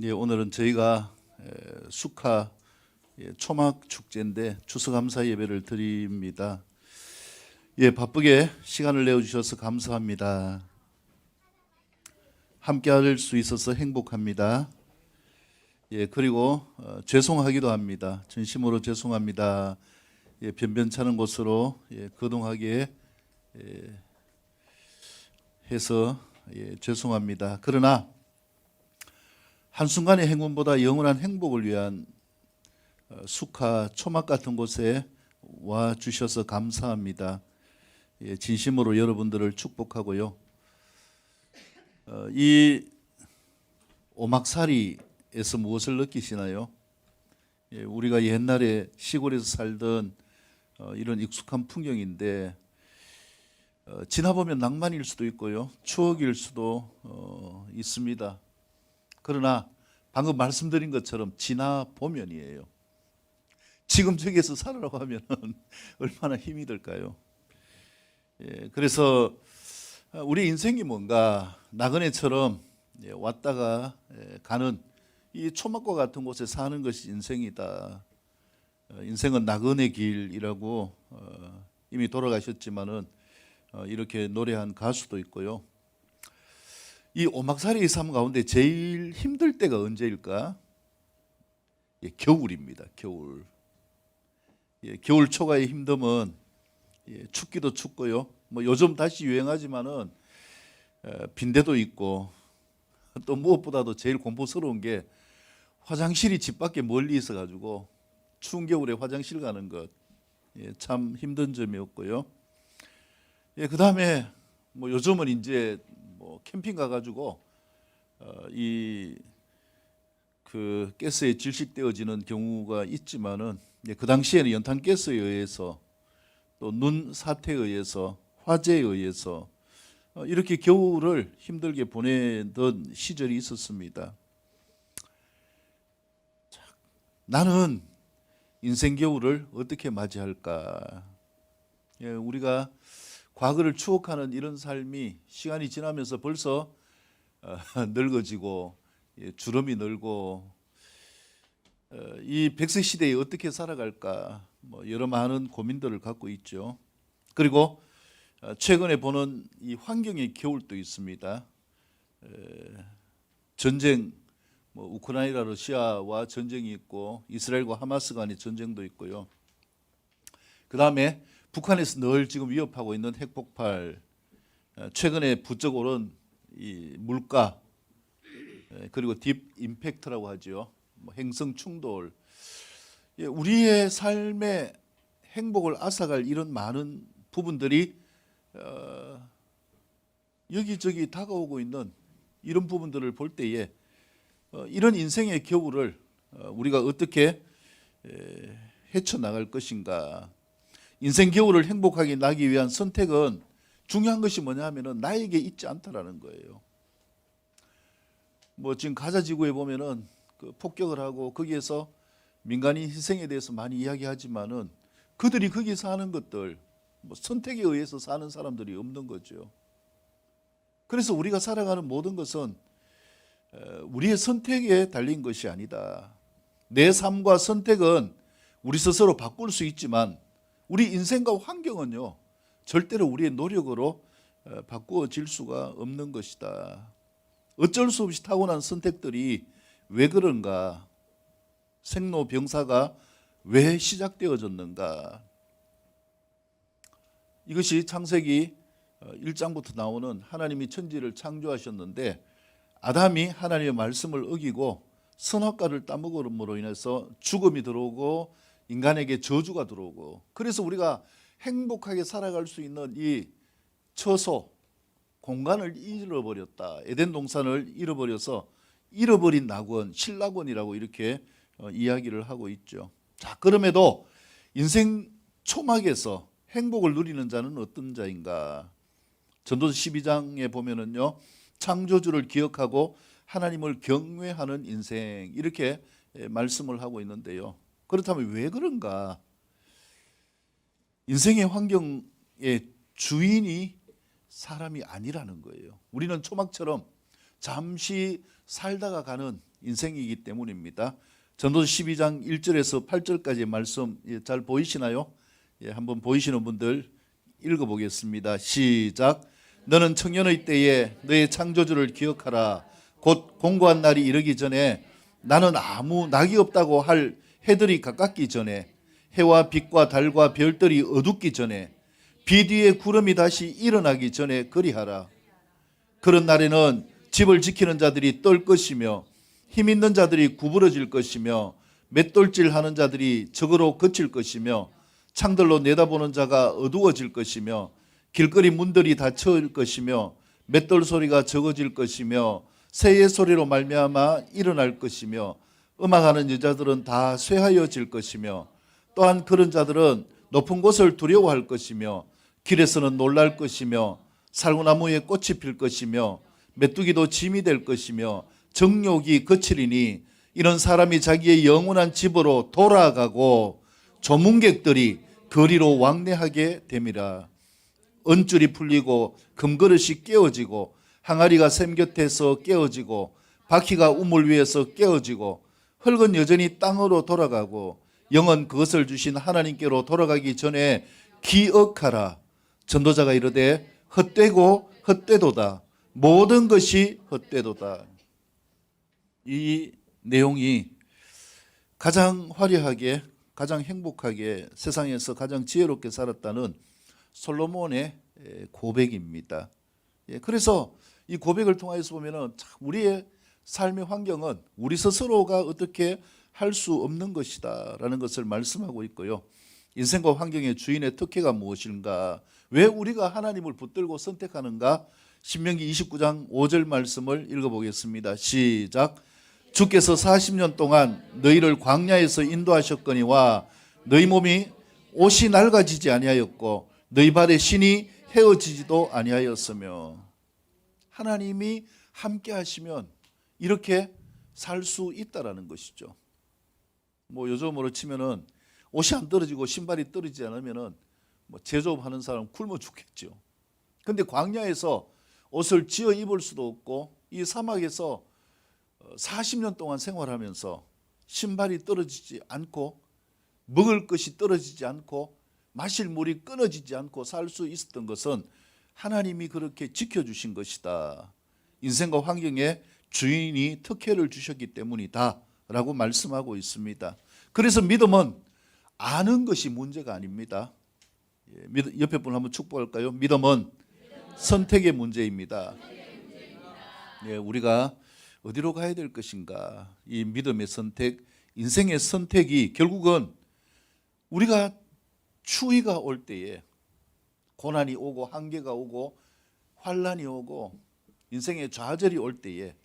예, 오늘은 저희가 수카 초막 축제인데 추수감사 예배를 드립니다. 예, 바쁘게 시간을 내어주셔서 감사합니다. 함께할 수 있어서 행복합니다. 예, 그리고 죄송하기도 합니다. 진심으로 죄송합니다. 예, 변변찮은 곳으로 거동하게 해서 죄송합니다. 그러나 한순간의 행운보다 영원한 행복을 위한 수카 초막 같은 곳에 와 주셔서 감사합니다. 예, 진심으로 여러분들을 축복하고요. 이 오막살이에서 무엇을 느끼시나요? 예, 우리가 옛날에 시골에서 살던 이런 익숙한 풍경인데 지나보면 낭만일 수도 있고요, 추억일 수도 있습니다. 그러나 방금 말씀드린 것처럼 지나보면이에요. 지금 저기에서 살으라고 하면 얼마나 힘이 들까요? 예, 그래서 우리 인생이 뭔가 나그네처럼 왔다가 가는 이 초막과 같은 곳에 사는 것이 인생이다. 인생은 나그네 길이라고 이미 돌아가셨지만은 이렇게 노래한 가수도 있고요. 이 오막살이의 삶 가운데 제일 힘들 때가 언제일까? 예, 겨울입니다. 겨울. 예, 겨울 초가의 힘듦은 춥기도 춥고요. 뭐 요즘 다시 유행하지만은 빈대도 있고, 또 무엇보다도 제일 공포스러운 게 화장실이 집 밖에 멀리 있어 가지고 추운 겨울에 화장실 가는 것, 참 힘든 점이었고요. 예, 그다음에 뭐 요즘은 이제 뭐 캠핑 가가지고 이 그 가스에 질식되어지는 경우가 있지만은 그 당시에는 연탄 가스에 의해서 또 눈 사태에 의해서 화재에 의해서 이렇게 겨울을 힘들게 보내던 시절이 있었습니다. 나는 인생 겨울을 어떻게 맞이할까? 예, 우리가 과거를 추억하는 이런 삶이 시간이 지나면서 벌써 늙어지고 주름이 늘고 이 백세 시대에 어떻게 살아갈까, 뭐 여러 많은 고민들을 갖고 있죠. 그리고 최근에 보는 이 환경의 겨울도 있습니다. 전쟁, 뭐 우크라이나 러시아와 전쟁이 있고 이스라엘과 하마스 간의 전쟁도 있고요. 그 다음에 북한에서 늘 지금 위협하고 있는 핵폭발, 최근에 부쩍 오른 이 물가, 그리고 딥 임팩트라고 하죠. 뭐 행성 충돌, 우리의 삶의 행복을 앗아갈 이런 많은 부분들이 여기저기 다가오고 있는 이런 부분들을 볼 때에 이런 인생의 겨울을 우리가 어떻게 헤쳐나갈 것인가. 인생 겨울을 행복하게 나기 위한 선택은 중요한 것이 뭐냐 하면은 나에게 있지 않다라는 거예요. 뭐 지금 가자 지구에 보면은 그 폭격을 하고 거기에서 민간인 희생에 대해서 많이 이야기하지만은 그들이 거기 사는 것들, 뭐 선택에 의해서 사는 사람들이 없는 거죠. 그래서 우리가 살아가는 모든 것은 우리의 선택에 달린 것이 아니다. 내 삶과 선택은 우리 스스로 바꿀 수 있지만 우리 인생과 환경은요, 절대로 우리의 노력으로 바꾸어질 수가 없는 것이다. 어쩔 수 없이 타고난 선택들이 왜 그런가? 생로병사가 왜 시작되어졌는가? 이것이 창세기 1장부터 나오는 하나님이 천지를 창조하셨는데 아담이 하나님의 말씀을 어기고 선악과를 따먹음으로 인해서 죽음이 들어오고 인간에게 저주가 들어오고, 그래서 우리가 행복하게 살아갈 수 있는 이 처소, 공간을 잃어버렸다. 에덴 동산을 잃어버려서 잃어버린 낙원, 신낙원이라고 이렇게 이야기를 하고 있죠. 자, 그럼에도 인생 초막에서 행복을 누리는 자는 어떤 자인가? 전도서 12장에 보면은요, 창조주를 기억하고 하나님을 경외하는 인생, 이렇게 말씀을 하고 있는데요. 그렇다면 왜 그런가? 인생의 환경의 주인이 사람이 아니라는 거예요. 우리는 초막처럼 잠시 살다가 가는 인생이기 때문입니다. 전도서 12장 1절에서 8절까지 말씀 잘 보이시나요? 한번 보이시는 분들 읽어보겠습니다. 시작. 너는 청년의 때에 너의 창조주를 기억하라. 곧 공고한 날이 이르기 전에 나는 아무 낙이 없다고 할 해들이 가깝기 전에 해와 빛과 달과 별들이 어둡기 전에 비 뒤에 구름이 다시 일어나기 전에 그리하라. 그런 날에는 집을 지키는 자들이 떨 것이며 힘 있는 자들이 구부러질 것이며 맷돌질하는 자들이 적으로 그칠 것이며 창들로 내다보는 자가 어두워질 것이며 길거리 문들이 닫혀질 것이며 맷돌 소리가 적어질 것이며 새의 소리로 말미암아 일어날 것이며 음악하는 여자들은 다 쇠하여질 것이며 또한 그런 자들은 높은 곳을 두려워할 것이며 길에서는 놀랄 것이며 살구나무에 꽃이 필 것이며 메뚜기도 짐이 될 것이며 정욕이 거칠이니 이런 사람이 자기의 영원한 집으로 돌아가고 조문객들이 거리로 왕래하게 됨이라. 은줄이 풀리고 금그릇이 깨어지고 항아리가 샘 곁에서 깨어지고 바퀴가 우물 위에서 깨어지고 흙은 여전히 땅으로 돌아가고 영은 그것을 주신 하나님께로 돌아가기 전에 기억하라. 전도자가 이르되 헛되고 헛되도다. 모든 것이 헛되도다. 이 내용이 가장 화려하게, 가장 행복하게, 세상에서 가장 지혜롭게 살았다는 솔로몬의 고백입니다. 그래서 이 고백을 통해서 보면은 우리의 삶의 환경은 우리 스스로가 어떻게 할 수 없는 것이다라는 것을 말씀하고 있고요. 인생과 환경의 주인의 특혜가 무엇인가? 왜 우리가 하나님을 붙들고 선택하는가? 신명기 29장 5절 말씀을 읽어보겠습니다. 시작. 주께서 40년 동안 너희를 광야에서 인도하셨거니와 너희 몸이 옷이 낡아지지 아니하였고 너희 발의 신이 헤어지지도 아니하였으며. 하나님이 함께 하시면 이렇게 살 수 있다라는 것이죠. 뭐 요즘으로 치면은 옷이 안 떨어지고 신발이 떨어지지 않으면은 뭐 제조업하는 사람 굶어 죽겠죠. 근데 광야에서 옷을 지어 입을 수도 없고 이 사막에서 40년 동안 생활하면서 신발이 떨어지지 않고 먹을 것이 떨어지지 않고 마실 물이 끊어지지 않고 살 수 있었던 것은 하나님이 그렇게 지켜주신 것이다. 인생과 환경에 주인이 특혜를 주셨기 때문이다 라고 말씀하고 있습니다. 그래서 믿음은 아는 것이 문제가 아닙니다. 옆에 분 한번 축복할까요? 믿음은 선택의 문제입니다. 우리가 어디로 가야 될 것인가? 이 믿음의 선택, 인생의 선택이 결국은 우리가 추위가 올 때에 고난이 오고 한계가 오고 환란이 오고 인생의 좌절이 올 때에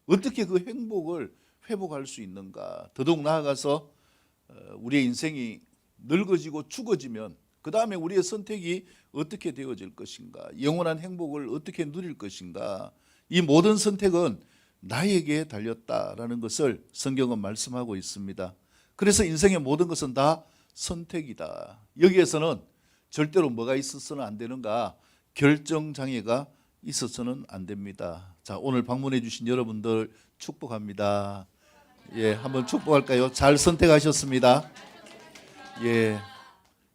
어떻게 그 행복을 회복할 수 있는가? 더더욱 나아가서 우리의 인생이 늙어지고 죽어지면 그 다음에 우리의 선택이 어떻게 되어질 것인가? 영원한 행복을 어떻게 누릴 것인가? 이 모든 선택은 나에게 달렸다라는 것을 성경은 말씀하고 있습니다. 그래서 인생의 모든 것은 다 선택이다. 여기에서는 절대로 뭐가 있어서는 안 되는가? 결정장애가 있어서는 안 됩니다. 자, 오늘 방문해 주신 여러분들 축복합니다. 한번 축복할까요? 잘 선택하셨습니다.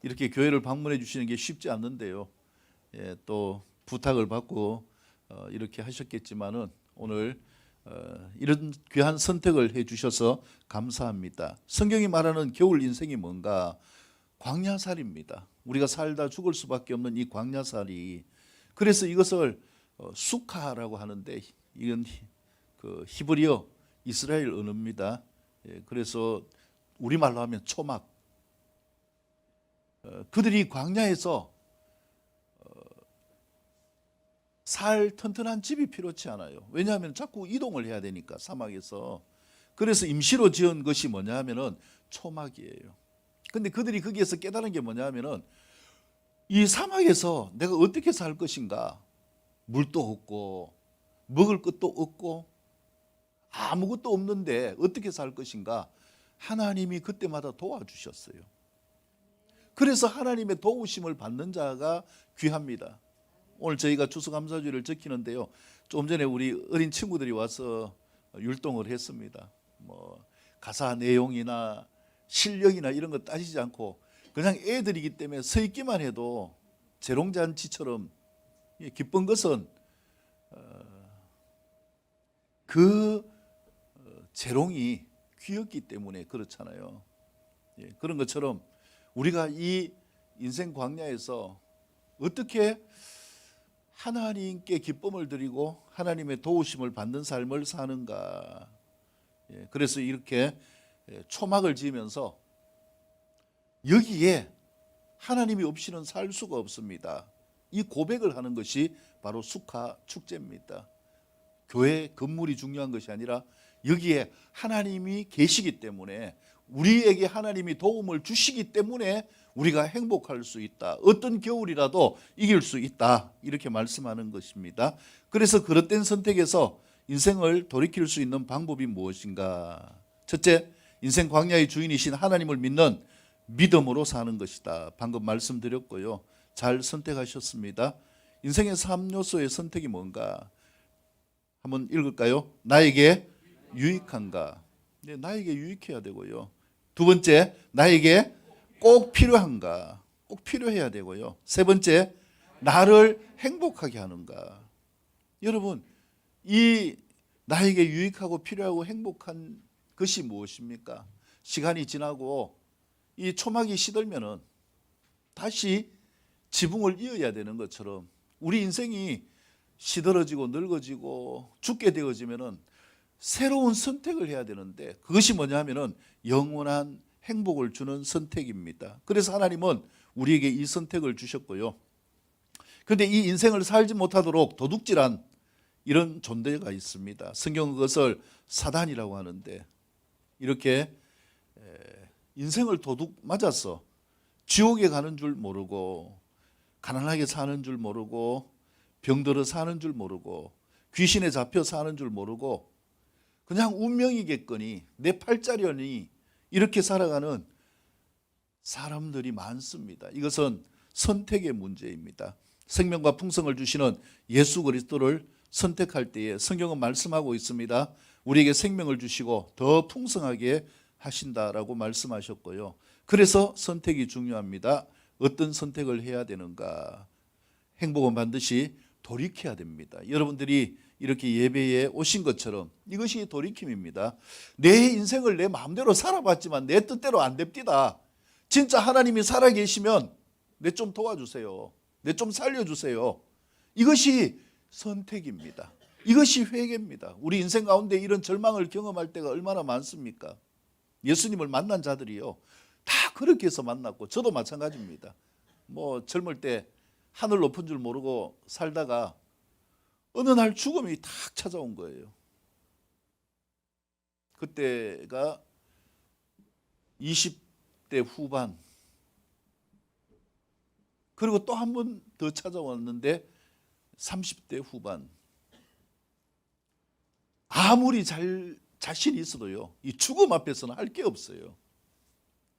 이렇게 교회를 방문해 주시는 게 쉽지 않는데요. 또 부탁을 받고 이렇게 하셨겠지만은 오늘 이런 귀한 선택을 해 주셔서 감사합니다. 성경이 말하는 겨울 인생이 뭔가? 광야살이입니다. 우리가 살다 죽을 수밖에 없는 이 광야살이. 그래서 이것을 수카라고 하는데 이건 그 히브리어 이스라엘 언어입니다. 그래서 우리말로 하면 초막. 그들이 광야에서 살 튼튼한 집이 필요치 않아요. 왜냐하면 자꾸 이동을 해야 되니까 사막에서. 그래서 임시로 지은 것이 뭐냐 하면은 초막이에요. 근데 그들이 거기에서 깨달은 게 뭐냐 하면은 이 사막에서 내가 어떻게 살 것인가? 물도 없고 먹을 것도 없고 아무것도 없는데 어떻게 살 것인가? 하나님이 그때마다 도와주셨어요. 그래서 하나님의 도우심을 받는 자가 귀합니다. 오늘 저희가 추수감사주일을 지키는데요. 좀 전에 우리 어린 친구들이 와서 율동을 했습니다. 뭐 가사 내용이나 실력이나 이런 거 따지지 않고 그냥 애들이기 때문에 서 있기만 해도 재롱잔치처럼 기쁜 것은 그 재롱이 귀엽기 때문에 그렇잖아요. 그런 것처럼 우리가 이 인생 광야에서 어떻게 하나님께 기쁨을 드리고 하나님의 도우심을 받는 삶을 사는가. 그래서 이렇게 초막을 지으면서 여기에 하나님이 없이는 살 수가 없습니다. 이 고백을 하는 것이 바로 수카 축제입니다. 교회 건물이 중요한 것이 아니라 여기에 하나님이 계시기 때문에, 우리에게 하나님이 도움을 주시기 때문에 우리가 행복할 수 있다. 어떤 겨울이라도 이길 수 있다. 이렇게 말씀하는 것입니다. 그래서 그릇된 선택에서 인생을 돌이킬 수 있는 방법이 무엇인가? 첫째, 인생 광야의 주인이신 하나님을 믿는 믿음으로 사는 것이다. 방금 말씀드렸고요. 잘 선택하셨습니다. 인생의 3요소의 선택이 뭔가? 한번 읽을까요? 나에게 유익한가? 네, 나에게 유익해야 되고요. 두 번째, 나에게 꼭 필요한가? 꼭 필요해야 되고요. 세 번째, 나를 행복하게 하는가? 여러분, 이 나에게 유익하고 필요하고 행복한 것이 무엇입니까? 시간이 지나고 이 초막이 시들면은 다시 지붕을 이어야 되는 것처럼 우리 인생이 시들어지고 늙어지고 죽게 되어지면은 새로운 선택을 해야 되는데, 그것이 뭐냐 하면은 영원한 행복을 주는 선택입니다. 그래서 하나님은 우리에게 이 선택을 주셨고요. 그런데 이 인생을 살지 못하도록 도둑질한 이런 존재가 있습니다. 성경은 그것을 사단이라고 하는데, 이렇게 인생을 도둑 맞아서 지옥에 가는 줄 모르고, 가난하게 사는 줄 모르고, 병들어 사는 줄 모르고, 귀신에 잡혀 사는 줄 모르고, 그냥 운명이겠거니 내 팔자려니 이렇게 살아가는 사람들이 많습니다. 이것은 선택의 문제입니다. 생명과 풍성을 주시는 예수 그리스도를 선택할 때에 성경은 말씀하고 있습니다. 우리에게 생명을 주시고 더 풍성하게 하신다라고 말씀하셨고요. 그래서 선택이 중요합니다. 어떤 선택을 해야 되는가? 행복은 반드시 돌이켜야 됩니다. 여러분들이 이렇게 예배에 오신 것처럼 이것이 돌이킴입니다. 내 인생을 내 마음대로 살아봤지만 내 뜻대로 안 됩니다. 진짜 하나님이 살아계시면 내 좀 도와주세요. 내 좀 살려주세요. 이것이 선택입니다. 이것이 회개입니다. 우리 인생 가운데 이런 절망을 경험할 때가 얼마나 많습니까? 예수님을 만난 자들이요, 다 그렇게 해서 만났고 저도 마찬가지입니다. 뭐 젊을 때 하늘 높은 줄 모르고 살다가 어느 날 죽음이 탁 찾아온 거예요. 그때가 20대 후반, 그리고 또 한 번 더 찾아왔는데 30대 후반. 아무리 자신이 있어도요, 이 죽음 앞에서는 할 게 없어요.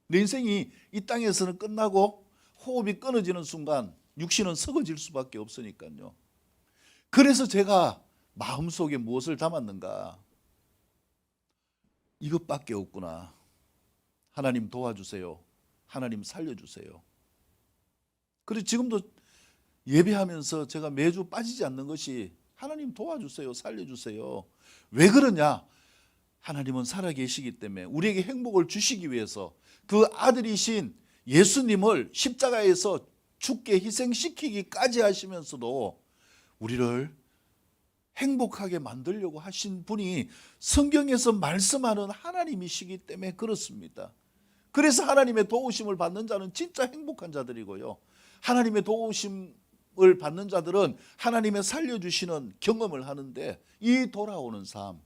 내 인생이 이 땅에서는 끝나고 호흡이 끊어지는 순간 육신은 썩어질 수밖에 없으니까요. 그래서 제가 마음속에 무엇을 담았는가? 이것밖에 없구나. 하나님 도와주세요. 하나님 살려주세요. 그래서 지금도 예배하면서 제가 매주 빠지지 않는 것이 하나님 도와주세요. 살려주세요. 왜 그러냐? 하나님은 살아계시기 때문에 우리에게 행복을 주시기 위해서 그 아들이신 예수님을 십자가에서 죽게 희생시키기까지 하시면서도 우리를 행복하게 만들려고 하신 분이 성경에서 말씀하는 하나님이시기 때문에 그렇습니다. 그래서 하나님의 도우심을 받는 자는 진짜 행복한 자들이고요, 하나님의 도우심을 받는 자들은 하나님의 살려주시는 경험을 하는데, 이 돌아오는 삶,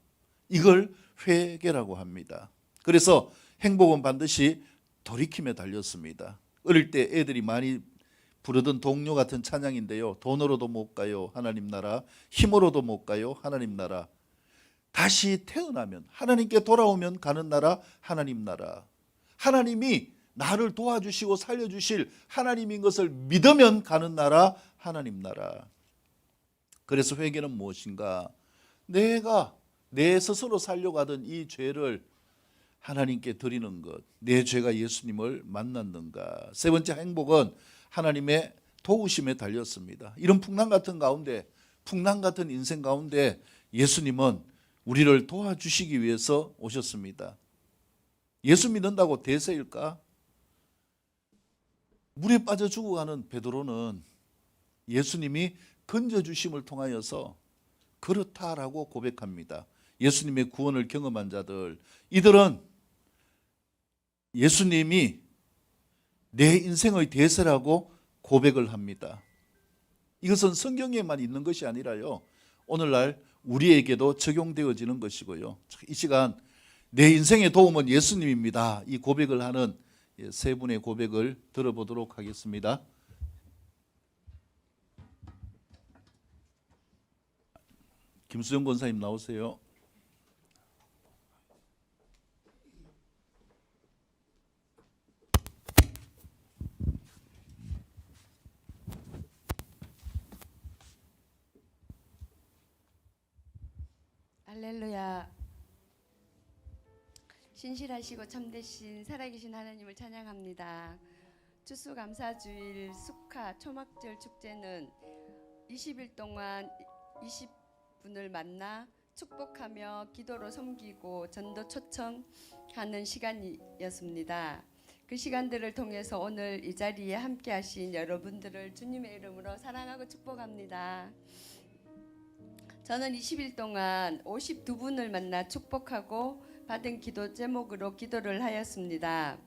이걸 회개라고 합니다. 그래서 행복은 반드시 돌이킴에 달렸습니다. 어릴 때 애들이 많이 부르던 동요 같은 찬양인데요, 돈으로도 못 가요 하나님 나라, 힘으로도 못 가요 하나님 나라, 다시 태어나면 하나님께 돌아오면 가는 나라 하나님 나라. 하나님이 나를 도와주시고 살려주실 하나님인 것을 믿으면 가는 나라 하나님 나라. 그래서 회개는 무엇인가? 내가 내 스스로 살려고 하던 이 죄를 하나님께 드리는 것, 내 죄가 예수님을 만났는가. 세 번째 행복은 하나님의 도우심에 달렸습니다. 이런 풍랑 같은 가운데, 풍랑 같은 인생 가운데 예수님은 우리를 도와주시기 위해서 오셨습니다. 예수 믿는다고 대세일까? 물에 빠져 죽어가는 베드로는 예수님이 건져주심을 통하여서 그렇다라고 고백합니다. 예수님의 구원을 경험한 자들, 이들은 예수님이 내 인생의 대세라고 고백을 합니다. 이것은 성경에만 있는 것이 아니라요, 오늘날 우리에게도 적용되어지는 것이고요. 이 시간 내 인생의 도움은 예수님입니다. 이 고백을 하는 세 분의 고백을 들어보도록 하겠습니다. 김수영 권사님 나오세요. 할렐루야. 신실하시고 참되신 살아계신 하나님을 찬양합니다. 추수감사주일 숙하 초막절 축제는 20일 동안 20분을 만나 축복하며 기도로 섬기고 전도 초청하는 시간이었습니다. 그 시간들을 통해서 오늘 이 자리에 함께 하신 여러분들을 주님의 이름으로 사랑하고 축복합니다. 저는 20일 동안 52분을 만나 축복하고 받은 기도 제목으로 기도를 하였습니다.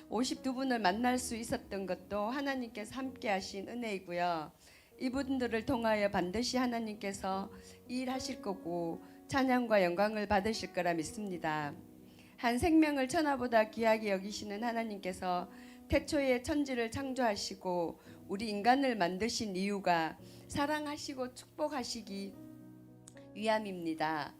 52분을 만날 수 있었던 것도 하나님께서 함께 하신 은혜이고요. 이분들을 통하여 반드시 하나님께서 일하실 거고 찬양과 영광을 받으실 거라 믿습니다. 한 생명을 천하보다 귀하게 여기시는 하나님께서 태초에 천지를 창조하시고 우리 인간을 만드신 이유가 사랑하시고 축복하시기 위함입니다.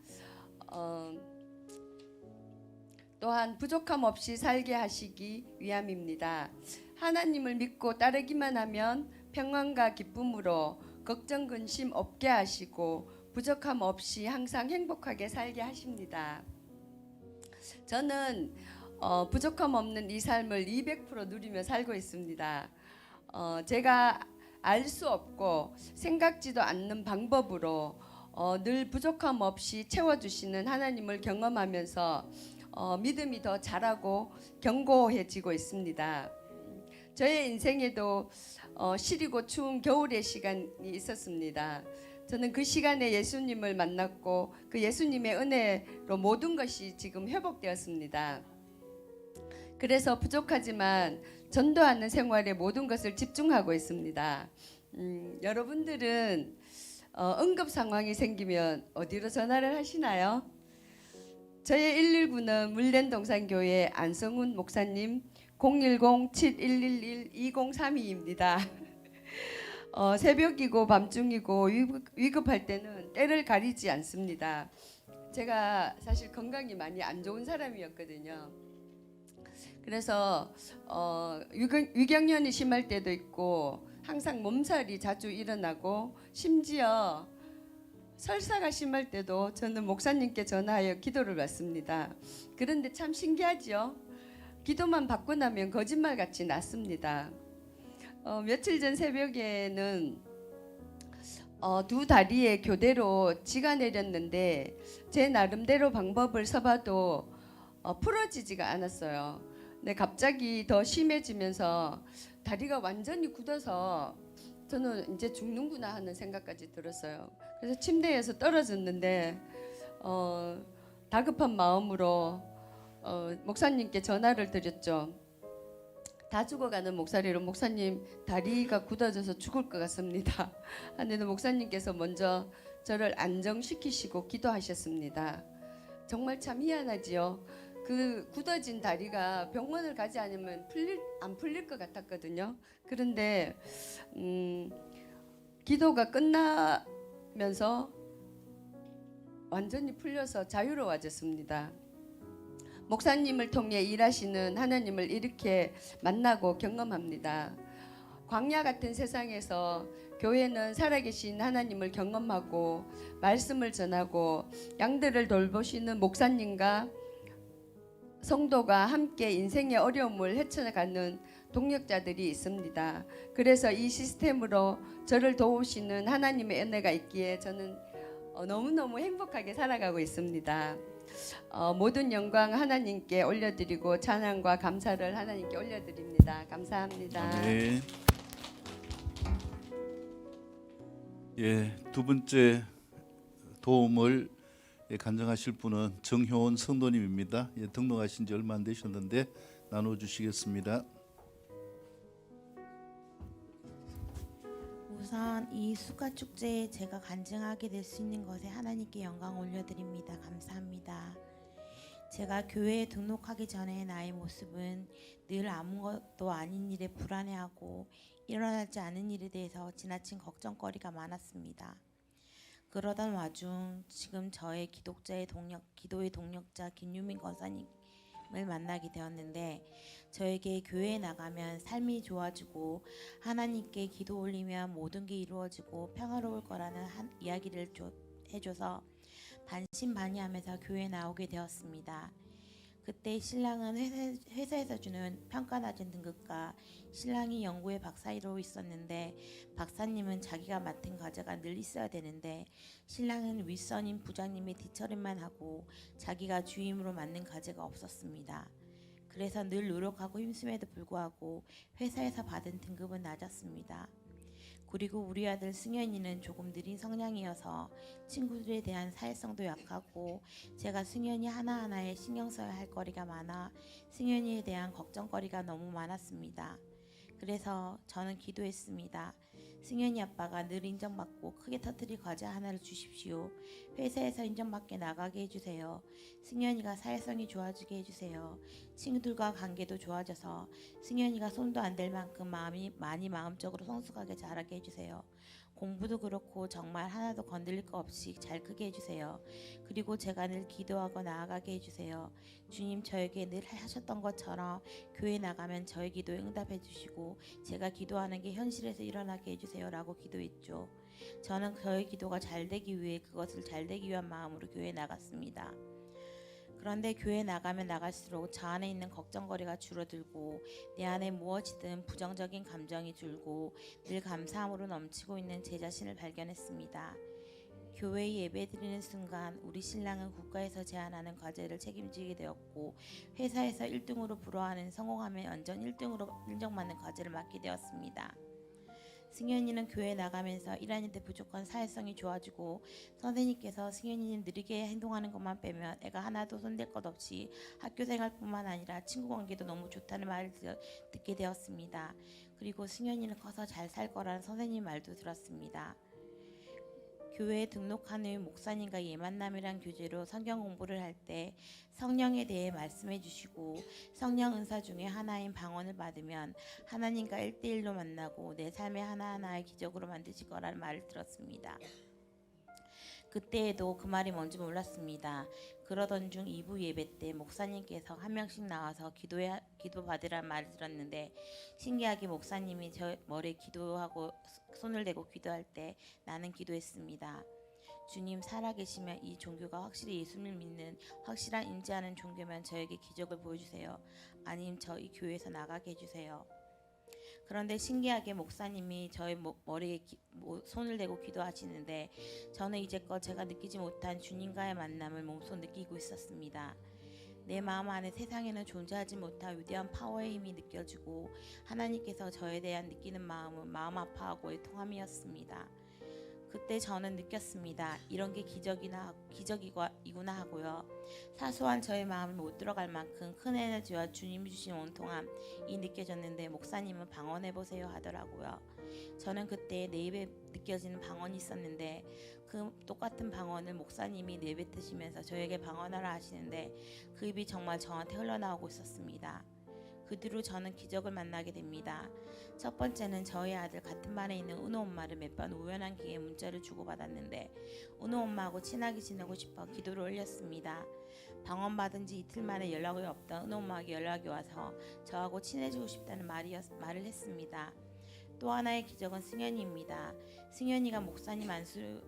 또한 부족함 없이 살게 하시기 위함입니다. 하나님을 믿고 따르기만 하면 평안과 기쁨으로 걱정 근심 없게 하시고 부족함 없이 항상 행복하게 살게 하십니다. 저는 부족함 없는 이 삶을 200% 누리며 살고 있습니다. 제가 알 수 없고 생각지도 않는 방법으로 늘 부족함 없이 채워주시는 하나님을 경험하면서 믿음이 더 자라고 견고해지고 있습니다. 저의 인생에도 시리고 추운 겨울의 시간이 있었습니다. 저는 그 시간에 예수님을 만났고 그 예수님의 은혜로 모든 것이 지금 회복되었습니다. 그래서 부족하지만 전도하는 생활에 모든 것을 집중하고 있습니다. 여러분들은 응급 상황이 생기면 어디로 전화를 하시나요? 저의 119는 물랜 동산교회 안성훈 목사님 010-7111-2032입니다. 새벽이고 밤중이고 위급할 때는 때를 가리지 않습니다. 제가 사실 건강이 많이 안 좋은 사람이었거든요. 그래서 위경련이 심할 때도 있고 항상 몸살이 자주 일어나고 심지어 설사가 심할 때도 저는 목사님께 전화하여 기도를 받습니다. 그런데 참 신기하죠? 기도만 받고 나면 거짓말같이 낫습니다. 며칠 전 새벽에는 두 다리에 교대로 쥐가 내렸는데 제 나름대로 방법을 써봐도 풀어지지가 않았어요. 근데 갑자기 더 심해지면서 다리가 완전히 굳어서 저는 이제 죽는구나 하는 생각까지 들었어요. 그래서 침대에서 떨어졌는데 다급한 마음으로 목사님께 전화를 드렸죠. 다 죽어가는 목소리로 목사님 다리가 굳어져서 죽을 것 같습니다. 하는데 목사님께서 먼저 저를 안정시키시고 기도하셨습니다. 정말 참 희한하지요. 그 굳어진 다리가 병원을 가지 않으면 안 풀릴 것 같았거든요. 그런데 기도가 끝나면서 완전히 풀려서 자유로워졌습니다. 목사님을 통해 일하시는 하나님을 이렇게 만나고 경험합니다. 광야 같은 세상에서 교회는 살아계신 하나님을 경험하고 말씀을 전하고 양들을 돌보시는 목사님과 성도가 함께 인생의 어려움을 헤쳐가는 동력자들이 있습니다. 그래서 이 시스템으로 저를 도우시는 하나님의 은혜가 있기에 저는 너무너무 행복하게 살아가고 있습니다. 모든 영광 하나님께 올려드리고 찬양과 감사를 하나님께 올려드립니다. 감사합니다. 네. 예, 두 번째 도움을 간증하실 분은 정효원 성도님입니다. 예, 등록하신 지 얼마 안 되셨는데 나눠주시겠습니다. 우선 이 수가 축제에 제가 간증하게 될 수 있는 것에 하나님께 영광 올려드립니다. 감사합니다. 제가 교회에 등록하기 전에 나의 모습은 늘 아무것도 아닌 일에 불안해하고 일어나지 않은 일에 대해서 지나친 걱정거리가 많았습니다. 그러던 와중 지금 저의 기도의 동력자 김유민 권사님을 만나게 되었는데, 저에게 교회에 나가면 삶이 좋아지고 하나님께 기도 올리면 모든 게 이루어지고 평화로울 거라는 이야기를 해줘서 반신반의하면서 교회에 나오게 되었습니다. 그때 신랑은 회사에서 주는 평가 낮은 등급과 신랑이 연구에 박사로 있었는데, 박사님은 자기가 맡은 과제가 늘 있어야 되는데 신랑은 윗선인 부장님의 뒤처리만 하고 자기가 주임으로 맡는 과제가 없었습니다. 그래서 늘 노력하고 힘쓰에도 불구하고 회사에서 받은 등급은 낮았습니다. 그리고 우리 아들 승현이는 조금 느린 성향이어서 친구들에 대한 사회성도 약하고, 제가 승현이 하나하나에 신경 써야 할 거리가 많아 승현이에 대한 걱정거리가 너무 많았습니다. 그래서 저는 기도했습니다. 승현이 아빠가 늘 인정받고 크게 터뜨릴 과제 하나를 주십시오. 회사에서 인정받게 나가게 해주세요. 승현이가 사회성이 좋아지게 해주세요. 친구들과 관계도 좋아져서 승현이가 손도 안 댈 만큼 많이 마음적으로 성숙하게 자라게 해주세요. 공부도 그렇고 정말 하나도 건들릴 거 없이 잘 크게 해주세요. 그리고 제가 늘 기도하고 나아가게 해주세요. 주님, 저에게 늘 하셨던 것처럼 교회 나가면 저의 기도에 응답해 주시고 제가 기도하는 게 현실에서 일어나게 해주세요 라고 기도했죠. 저는 저의 기도가 잘 되기 위해 그것을 잘 되기 위한 마음으로 교회에 나갔습니다. 그런데 교회 나가면 나갈수록 저 안에 있는 걱정거리가 줄어들고 내 안에 무엇이든 부정적인 감정이 줄고 늘 감사함으로 넘치고 있는 제 자신을 발견했습니다. 교회에 예배드리는 순간 우리 신랑은 국가에서 제안하는 과제를 책임지게 되었고, 회사에서 1등으로 불허하는 성공하면 완전 1등으로 인정받는 과제를 맡게 되었습니다. 승현이는 교회 나가면서 1학년 때 무조건 사회성이 좋아지고, 선생님께서 승현이는 느리게 행동하는 것만 빼면 애가 하나도 손댈 것 없이 학교생활뿐만 아니라 친구관계도 너무 좋다는 말을 듣게 되었습니다. 그리고 승현이는 커서 잘 살 거라는 선생님 말도 들었습니다. 교회에 등록한 후 목사님과 예만남이란 교재로 성경 공부를 할 때 성령에 대해 말씀해 주시고, 성령 은사 중에 하나인 방언을 받으면 하나님과 1대1로 만나고 내 삶의 하나하나의 기적으로 만드실 거라는 말을 들었습니다. 그때에도 그 말이 뭔지 몰랐습니다. 그러던 중 2부 예배 때 목사님께서 한 명씩 나와서 기도 받으라는 말을 들었는데, 신기하게 목사님이 저 머리에 기도하고 손을 대고 기도할 때 나는 기도했습니다. 주님, 살아계시면 이 종교가 확실히 예수님을 믿는 확실한 인지하는 종교면 저에게 기적을 보여주세요. 아니면 저 이 교회에서 나가게 해주세요. 그런데 신기하게 목사님이 저의 머리에 손을 대고 기도하시는데, 저는 이제껏 제가 느끼지 못한 주님과의 만남을 몸소 느끼고 있었습니다. 내 마음 안에 세상에는 존재하지 못할 위대한 파워의 힘이 느껴지고, 하나님께서 저에 대한 느끼는 마음은 마음 아파하고 애통함이었습니다. 그때 저는 느꼈습니다. 이런 게 기적이구나 하고요. 사소한 저의 마음을 못 들어갈 만큼 큰 에너지와 주님이 주신 온통함이 느껴졌는데, 목사님은 방언해보세요 하더라고요. 저는 그때 내 입에 느껴지는 방언이 있었는데, 그 똑같은 방언을 목사님이 내뱉으시면서 저에게 방언하라 하시는데, 그 입이 정말 저한테 흘러나오고 있었습니다. 그 뒤로 저는 기적을 만나게 됩니다. 첫 번째는 저희 아들 같은 반에 있는 은호 엄마를 몇 번 우연한 기회에 문자를 주고받았는데, 은호 엄마하고 친하게 지내고 싶어 기도를 올렸습니다. 방언받은 지 이틀 만에 연락이 없던 은호 엄마에게 연락이 와서 저하고 친해지고 싶다는 말을 했습니다. 또 하나의 기적은 승현이입니다. 승현이가 목사님 안수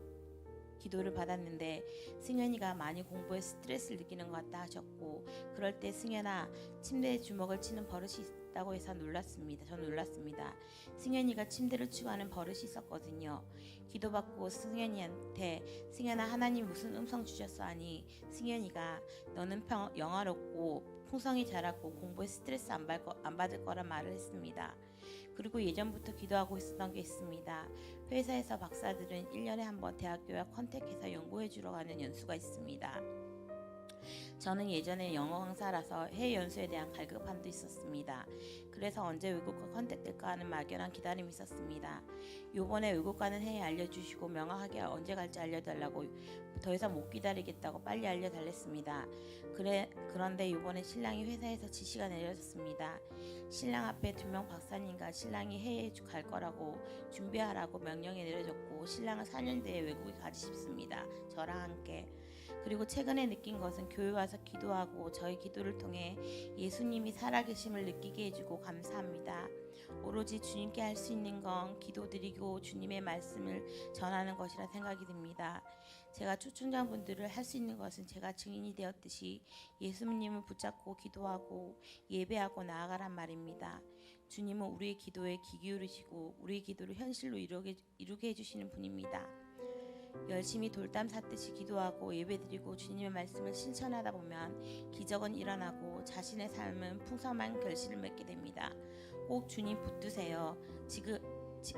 기도를 받았는데 승현이가 많이 공부에 스트레스를 느끼는 것 같다 하셨고, 그럴 때 승현아, 침대에 주먹을 치는 버릇이 있다고 해서 놀랐습니다. 전 놀랐습니다. 승현이가 침대를 치고 하는 버릇이 있었거든요. 기도받고 승현이한테 승현아, 하나님 무슨 음성 주셨어 하니 승현이가 너는 영화롭고 풍성히 자랐고 공부에 스트레스 안 받을 거란 말을 했습니다. 그리고 예전부터 기도하고 있었던 게 있습니다. 회사에서 박사들은 1년에 한 번 대학교와 컨택해서 연구해 주러 가는 연수가 있습니다. 저는 예전에 영어 강사라서 해외 연수에 대한 갈급함도 있었습니다. 그래서 언제 외국과 컨택될까 하는 막연한 기다림이 있었습니다. 요번에 외국 가는 해에 알려주시고 명확하게 언제 갈지 알려달라고, 더 이상 못 기다리겠다고 빨리 알려달랬습니다. 그런데 요번에 신랑이 회사에서 지시가 내려졌습니다. 신랑 앞에 2명 박사님과 신랑이 해외에 갈 거라고 준비하라고 명령이 내려졌고, 신랑은 4년 뒤에 외국에 가지 싶습니다. 저랑 함께. 그리고 최근에 느낀 것은 교회 와서 기도하고 저희 기도를 통해 예수님이 살아계심을 느끼게 해주고 감사합니다. 오로지 주님께 할 수 있는 건 기도드리고 주님의 말씀을 전하는 것이라 생각이 듭니다. 제가 초청자분들을 할 수 있는 것은 제가 증인이 되었듯이 예수님을 붙잡고 기도하고 예배하고 나아가란 말입니다. 주님은 우리의 기도에 귀 기울이시고 우리의 기도를 현실로 이루게 해주시는 분입니다. 열심히 돌담 샀듯이 기도하고 예배드리고 주님의 말씀을 실천하다 보면 기적은 일어나고 자신의 삶은 풍성한 결실을 맺게 됩니다. 꼭 주님 붙드세요.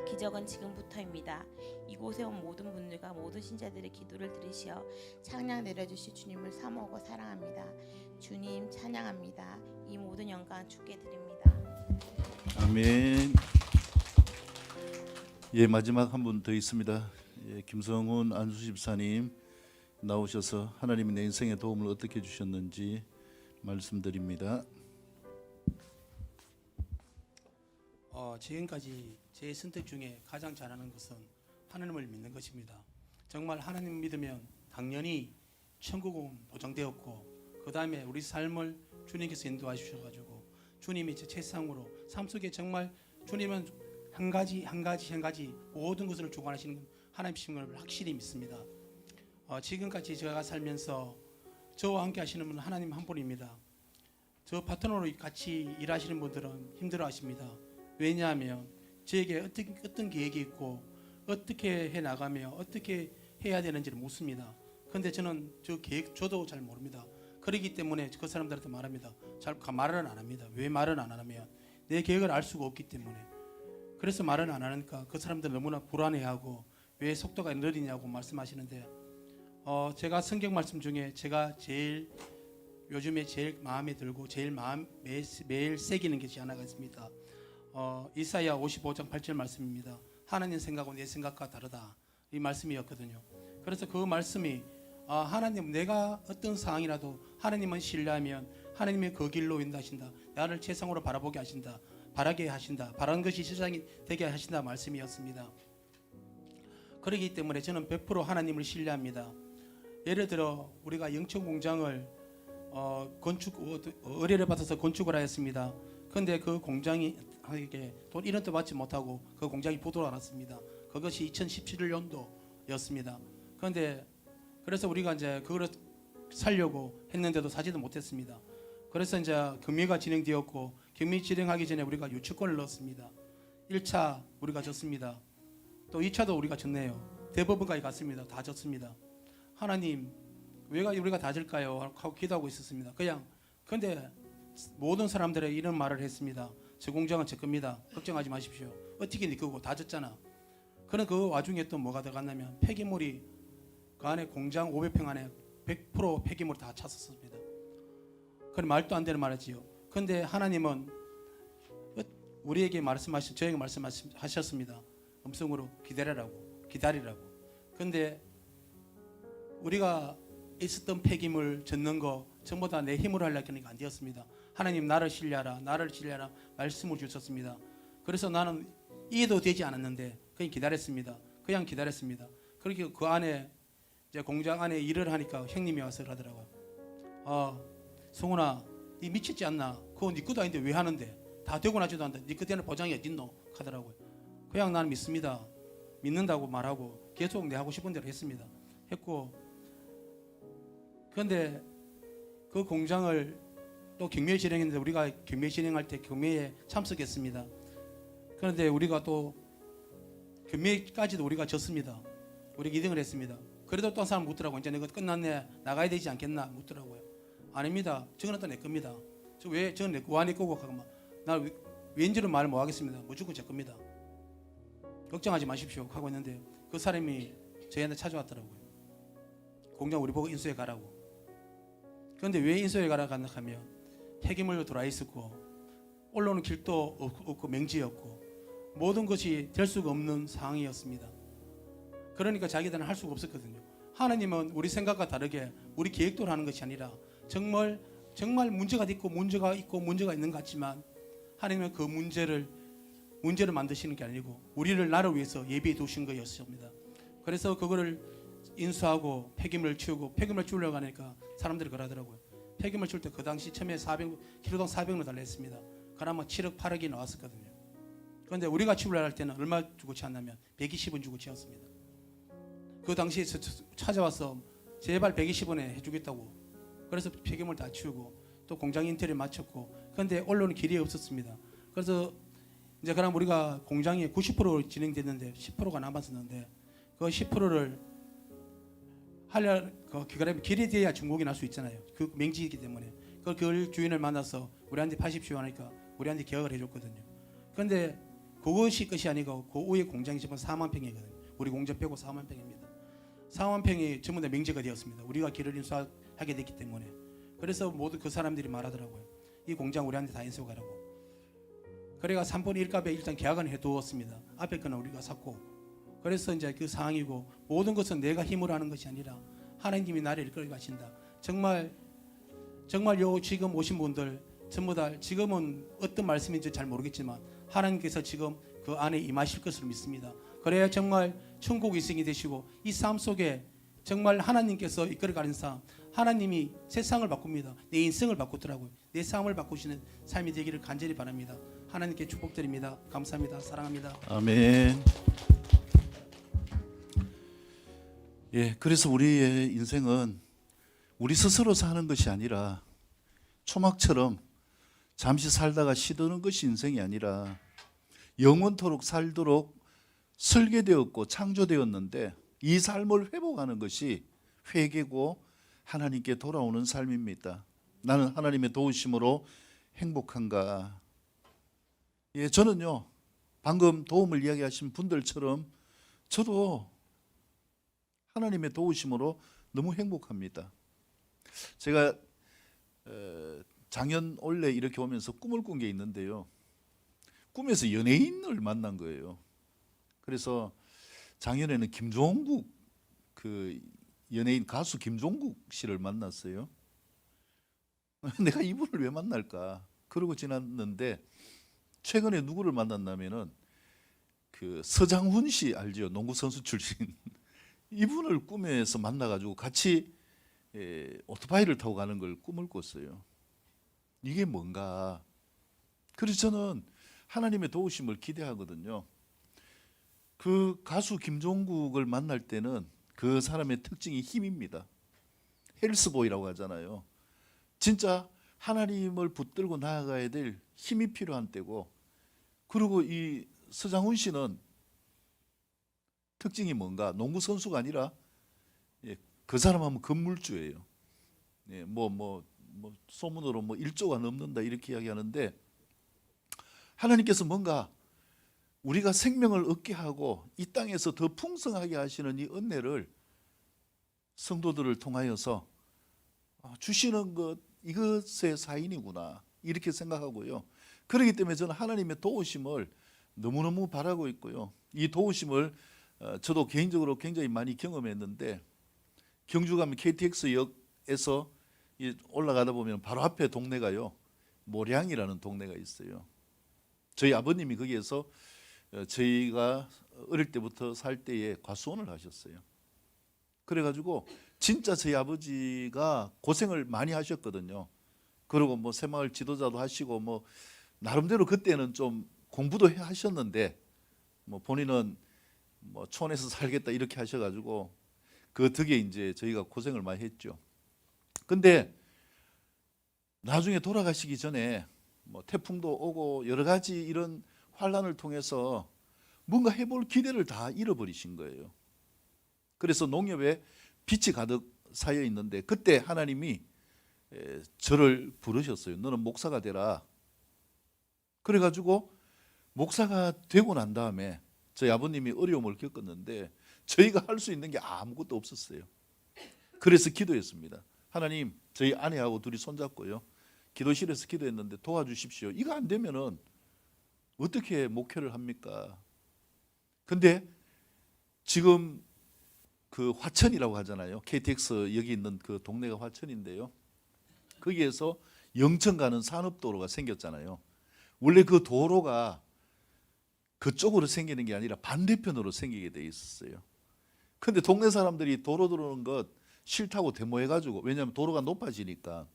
기적은 지금부터입니다. 이곳에 온 모든 분들과 모든 신자들의 기도를 들으시어 찬양 내려주실 주님을 사모하고 사랑합니다. 주님 찬양합니다. 이 모든 영광 주께 드립니다. 아멘. 예, 마지막 한 분 더 있습니다. 예, 김성훈 안수 집사님 나오셔서 하나님이 내 인생에 도움을 어떻게 주셨는지 말씀드립니다. 지금까지 제 선택 중에 가장 잘하는 것은 하나님을 믿는 것입니다. 정말 하나님 믿으면 당연히 천국은 보장되었고, 그 다음에 우리 삶을 주님께서 인도하셔가지고 주님이 제 최상으로 삶 속에 정말 주님은 한 가지 모든 것을 주관하시는 하나님이신 걸 확실히 믿습니다. 지금까지 제가 살면서 저와 함께 하시는 분은 하나님 한 분입니다. 저 파트너로 같이 일하시는 분들은 힘들어하십니다. 왜냐하면 저에게 어떤 계획이 있고 어떻게 해나가며 어떻게 해야 되는지를 묻습니다. 그런데 저는 저도 잘 모릅니다. 그렇기 때문에 그 사람들한테 말합니다. 잘 말을 안 합니다. 왜 말을 안 하냐면 내 계획을 알 수가 없기 때문에. 그래서 말을 안 하니까 그 사람들 너무나 불안해하고 왜 속도가 느리냐고 말씀하시는데, 제가 성경 말씀 중에 제가 요즘에 제일 마음에 들고 매일 새기는 것이 하나가 있습니다. 이사야 55장 8절 말씀입니다. 하나님 생각은 내 생각과 다르다, 이 말씀이었거든요. 그래서 그 말씀이 하나님, 내가 어떤 상황이라도 하나님은 신뢰하면 하나님이 그 길로 인도하신다. 나를 최상으로 바라보게 하신다. 바라게 하신다. 바라는 것이 세상이 되게 하신다 말씀이었습니다. 그렇기 때문에 저는 100% 하나님을 신뢰합니다. 예를 들어 우리가 영천 공장을 의뢰를 받아서 건축을 하였습니다. 그런데 그 공장이 돈 1원도 받지 못하고 그 공장이 부도가 났습니다. 그것이 2017년도였습니다. 그래서 우리가 이제 그걸 살려고 했는데도 사지도 못했습니다. 그래서 이제 경매가 진행되었고, 경매 진행하기 전에 우리가 유치권을 넣었습니다. 1차 우리가 졌습니다. 또 2차도 우리가 졌네요. 대법원까지 갔습니다. 다 졌습니다. 하나님, 왜 우리가 다 질까요? 하고 기도하고 있었습니다. 근데 모든 사람들이 이런 말을 했습니다. 저 공장은 제 겁니다. 걱정하지 마십시오. 어떻게 네 거고 다 졌잖아. 그런 그 와중에 또 뭐가 들어갔냐면 폐기물이 그 안에 공장 500평 안에 100% 폐기물 다 찼었습니다. 그런 말도 안 되는 말이지요. 근데 하나님은 우리에게 저에게 말씀하셨습니다. 음성으로 기다리라고. 근데 우리가 있었던 폐기물 젓는 거 전부 다 내 힘으로 하려고 하니까 안 되었습니다. 하나님, 나를 신뢰하라 말씀을 주셨습니다. 그래서 나는 이해도 되지 않았는데 그냥 기다렸습니다. 그렇게 그 안에 이제 공장 안에 일을 하니까 형님이 와서 그러더라고요. 성훈아, 니 미쳤지 않나? 그거 니 것도 아닌데 왜 하는데? 다 되고 나지도 않는데 니 그때는 보장이 어딨노? 하더라고요. 그냥 나는 믿습니다. 믿는다고 말하고 계속 내 하고 싶은 대로 했습니다. 했고 그런데 그 공장을 또 경매 진행했는데 우리가 경매 진행할 때 경매에 참석했습니다. 그런데 우리가 또 경매까지도 우리가 졌습니다. 우리가 2등을 했습니다. 그래도 또 한 사람 묻더라고요. 이제 내가 끝났네. 나가야 되지 않겠나 묻더라고요. 아닙니다. 저거는 또 내 겁니다. 저는 내 거고 하면 나 왠지는 말 못 하겠습니다. 무조건 제 겁니다. 걱정하지 마십시오 하고 있는데 그 사람이 저희한테 찾아왔더라고요. 공장 우리 보고 인수해 가라고. 그런데 왜 인수해 가라고 하면 폐기물로 돌아 있었고 올라오는 길도 없고 맹지였고 모든 것이 될 수가 없는 상황이었습니다. 그러니까 자기들은 할 수가 없었거든요. 하나님은 우리 생각과 다르게 우리 계획대로 하는 것이 아니라 정말 문제가 문제가 있는 것 같지만 하나님은 그 문제를 만드시는 게 아니고 우리를 나를 위해서 예비해 두신 거였습니다. 그래서 그거를 인수하고 폐기물을 치우고 폐기물 치우려고 하니까 사람들이 그러더라고요. 폐기물 치울 때 그 당시 처음에 키로당 400원 달라 했습니다. 그러면 7억 8억이 나왔었거든요. 그런데 우리가 치우려고 할 때는 얼마 주고 치웠냐면 120원 주고 치웠습니다. 그 당시에 찾아와서 제발 120원에 해주겠다고. 그래서 폐기물 다 치우고 또 공장 인테리어 마쳤고 그런데 올라오는 길이 없었습니다. 그래서 이제 그럼 우리가 공장이 90% 진행됐는데 10%가 남았었는데 그 10%를 하려 그 길에 대해야 중복이 날 수 있잖아요. 그 맹지이기 때문에 그 주인을 만나서 우리한테 80조 하니까 우리한테 계약을 해줬거든요. 그런데 그것이 끝이 아니고 그 위에 공장이 전부 4만 평이거든요. 우리 공장 빼고 4만 평입니다. 4만 평이 전부 다 맹지가 되었습니다. 우리가 길을 인수하게 됐기 때문에. 그래서 모두 그 사람들이 말하더라고요. 이 공장 우리한테 다 인수가라고. 그래가 3분의 1값에 일단 계약은 해두었습니다. 앞에 거는 우리가 샀고. 그래서 이제 그 상황이고 모든 것은 내가 힘으로 하는 것이 아니라 하나님이 나를 이끌어 가신다. 정말 요 지금 오신 분들 전부 다 지금은 어떤 말씀인지 잘 모르겠지만 하나님께서 지금 그 안에 임하실 것으로 믿습니다. 그래야 정말 천국 이생이 되시고 이 삶 속에 정말 하나님께서 이끌어가는 삶, 하나님이 세상을 바꿉니다. 내 인생을 바꾸더라고요. 내 삶을 바꾸시는 삶이 되기를 간절히 바랍니다. 하나님께 축복드립니다. 감사합니다. 사랑합니다. 아멘. 예, 그래서 우리의 인생은 우리 스스로 사는 것이 아니라 초막처럼 잠시 살다가 시드는 것이 인생이 아니라 영원토록 살도록 설계되었고 창조되었는데 이 삶을 회복하는 것이 회개고 하나님께 돌아오는 삶입니다. 나는 하나님의 도우심으로 행복한가? 예, 저는요 방금 도움을 이야기하신 분들처럼 저도 하나님의 도우심으로 너무 행복합니다. 제가 작년 올해 이렇게 오면서 꿈을 꾼 게 있는데요. 꿈에서 연예인을 만난 거예요. 그래서 작년에는 김종국 그 연예인 가수 김종국 씨를 만났어요. 내가 이분을 왜 만날까? 그러고 지났는데 최근에 누구를 만났냐면은 그 서장훈 씨 알죠? 농구 선수 출신. 이분을 꿈에서 만나가지고 같이 오토바이를 타고 가는 걸 꿈을 꿨어요. 이게 뭔가? 그래서 저는 하나님의 도우심을 기대하거든요. 그 가수 김종국을 만날 때는 그 사람의 특징이 힘입니다. 헬스보이라고 하잖아요. 진짜 하나님을 붙들고 나아가야 될 힘이 필요한 때고, 그리고 이 서장훈 씨는 특징이 뭔가? 농구 선수가 아니라 그 사람 하면 건물주예요. 소문으로 1조가 넘는다 이렇게 이야기하는데, 하나님께서 뭔가 우리가 생명을 얻게 하고 이 땅에서 더 풍성하게 하시는 이 은혜를 성도들을 통하여서 주시는 것, 이것의 사인이구나 이렇게 생각하고요. 그렇기 때문에 저는 하나님의 도우심을 너무너무 바라고 있고요. 이 도우심을 저도 개인적으로 굉장히 많이 경험했는데, 경주 가면 KTX역에서 올라가다 보면 바로 앞에 동네가요, 모량이라는 동네가 있어요. 저희 아버님이 거기에서 저희가 어릴 때부터 살 때에 과수원을 하셨어요. 그래가지고 진짜 저희 아버지가 고생을 많이 하셨거든요. 그리고 새마을 지도자도 하시고 나름대로 그때는 좀 공부도 하셨는데 뭐 본인은 뭐 촌에서 살겠다 이렇게 하셔가지고 그 덕에 이제 저희가 고생을 많이 했죠. 근데 나중에 돌아가시기 전에 뭐 태풍도 오고 여러 가지 이런 환란을 통해서 뭔가 해볼 기대를 다 잃어버리신 거예요. 그래서 농협에 빛이 가득 쌓여 있는데 그때 하나님이 저를 부르셨어요. 너는 목사가 되라. 그래가지고 목사가 되고 난 다음에 저희 아버님이 어려움을 겪었는데 저희가 할 수 있는 게 아무것도 없었어요. 그래서 기도했습니다. 하나님, 저희 아내하고 둘이 손잡고요. 기도실에서 기도했는데 도와주십시오. 이거 안 되면은 어떻게 목회를 합니까? 근데 지금 그 화천이라고 하잖아요. KTX 여기 있는 그 동네가 화천인데요. 거기에서 영천 가는 산업도로가 생겼잖아요. 원래 그 도로가 그쪽으로 생기는 게 아니라 반대편으로 생기게 돼 있었어요. 근데 동네 사람들이 도로 들어오는 것 싫다고 데모해가지고, 왜냐하면 도로가 높아지니까.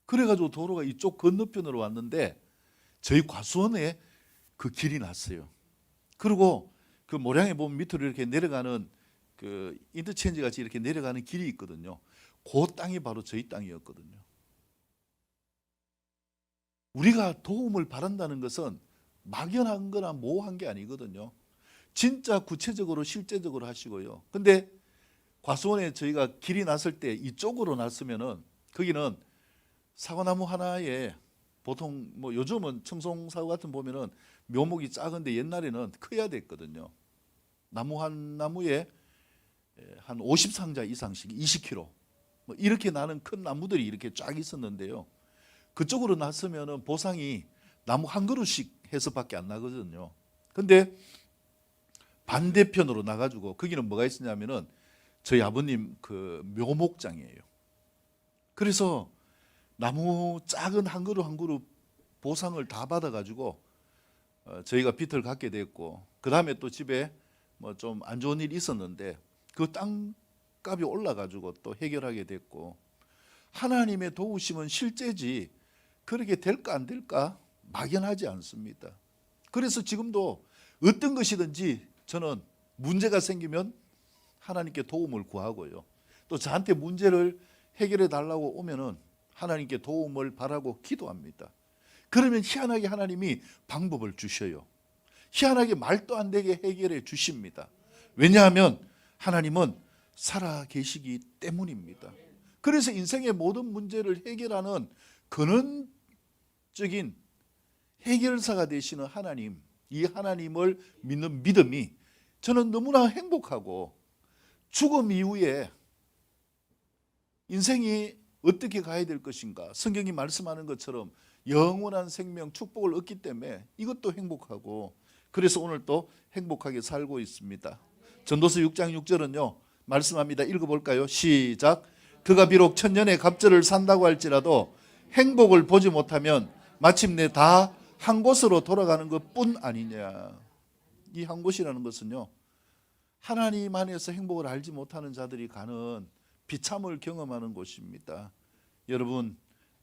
그래가지고 도로가 이쪽 건너편으로 왔는데 저희 과수원에 그 길이 났어요. 그리고 그 모량에 보면 밑으로 이렇게 내려가는 그 인터체인지 같이 이렇게 내려가는 길이 있거든요. 그 땅이 바로 저희 땅이었거든요. 우리가 도움을 바란다는 것은 막연한 거나 모호한 게 아니거든요. 진짜 구체적으로 실제적으로 하시고요. 근데 과수원에 저희가 길이 났을 때 이쪽으로 났으면은 거기는 사과나무 하나에 보통 뭐 요즘은 청송사과 같은 보면은 묘목이 작은데 옛날에는 커야 됐거든요. 나무 한 나무에 한 50상자 이상씩 20kg 뭐 이렇게 나는 큰 나무들이 이렇게 쫙 있었는데요. 그쪽으로 났으면은 보상이 나무 한 그루씩 해서밖에 안 나거든요. 근데 반대편으로 나가지고 거기는 뭐가 있었냐면은 저희 아버님 그 묘목장이에요. 그래서 나무 작은 한 그루 한 그루 보상을 다 받아가지고 저희가 빚을 갖게 됐고, 그 다음에 또 집에 뭐 좀 안 좋은 일이 있었는데 그 땅값이 올라가지고 또 해결하게 됐고, 하나님의 도우심은 실제지 그렇게 될까 안 될까 막연하지 않습니다. 그래서 지금도 어떤 것이든지 저는 문제가 생기면 하나님께 도움을 구하고요. 또 저한테 문제를 해결해 달라고 오면은 하나님께 도움을 바라고 기도합니다. 그러면 희한하게 하나님이 방법을 주셔요. 희한하게 말도 안 되게 해결해 주십니다. 왜냐하면 하나님은 살아 계시기 때문입니다. 그래서 인생의 모든 문제를 해결하는 근원적인 해결사가 되시는 하나님, 이 하나님을 믿는 믿음이 저는 너무나 행복하고, 죽음 이후에 인생이 어떻게 가야 될 것인가, 성경이 말씀하는 것처럼 영원한 생명 축복을 얻기 때문에 이것도 행복하고, 그래서 오늘 또 행복하게 살고 있습니다. 전도서 6장 6절은요 말씀합니다. 읽어볼까요? 시작. 그가 비록 천년의 갑절을 산다고 할지라도 행복을 보지 못하면 마침내 다 한 곳으로 돌아가는 것뿐 아니냐. 이 한 곳이라는 것은요, 하나님 안에서 행복을 알지 못하는 자들이 가는 비참을 경험하는 곳입니다. 여러분,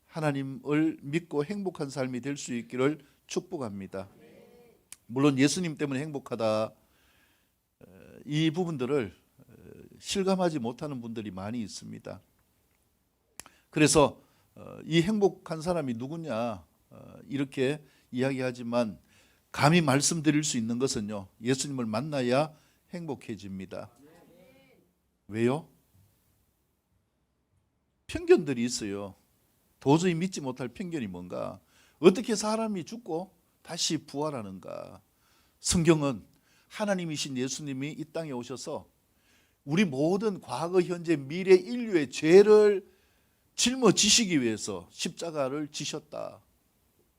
하나님을 믿고 행복한 삶이 될 수 있기를 축복합니다. 물론 예수님 때문에 행복하다, 이 부분들을 실감하지 못하는 분들이 많이 있습니다. 그래서 이 행복한 사람이 누구냐 이렇게 이야기하지만, 감히 말씀드릴 수 있는 것은요, 예수님을 만나야 행복해집니다. 왜요? 편견들이 있어요. 도저히 믿지 못할 편견이 뭔가? 어떻게 사람이 죽고 다시 부활하는가? 성경은 하나님이신 예수님이 이 땅에 오셔서 우리 모든 과거, 현재, 미래 인류의 죄를 짊어지시기 위해서 십자가를 지셨다.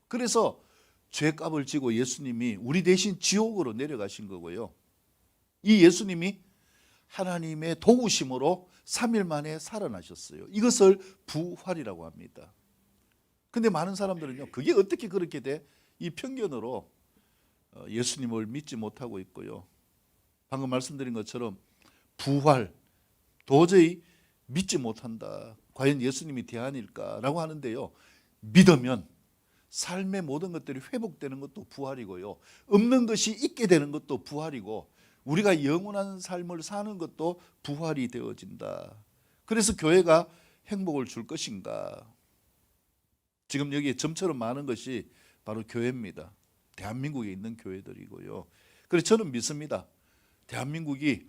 그래서 죄값을 지고 예수님이 우리 대신 지옥으로 내려가신 거고요. 이 예수님이 하나님의 도우심으로 3일 만에 살아나셨어요. 이것을 부활이라고 합니다. 근데 많은 사람들은요, 그게 어떻게 그렇게 돼? 이 편견으로 예수님을 믿지 못하고 있고요. 방금 말씀드린 것처럼 부활 도저히 믿지 못한다. 과연 예수님이 대안일까라고 하는데요, 믿으면 삶의 모든 것들이 회복되는 것도 부활이고요. 없는 것이 있게 되는 것도 부활이고 우리가 영원한 삶을 사는 것도 부활이 되어진다. 그래서 교회가 행복을 줄 것인가? 지금 여기에 점처럼 많은 것이 바로 교회입니다. 대한민국에 있는 교회들이고요. 그래서 저는 믿습니다. 대한민국이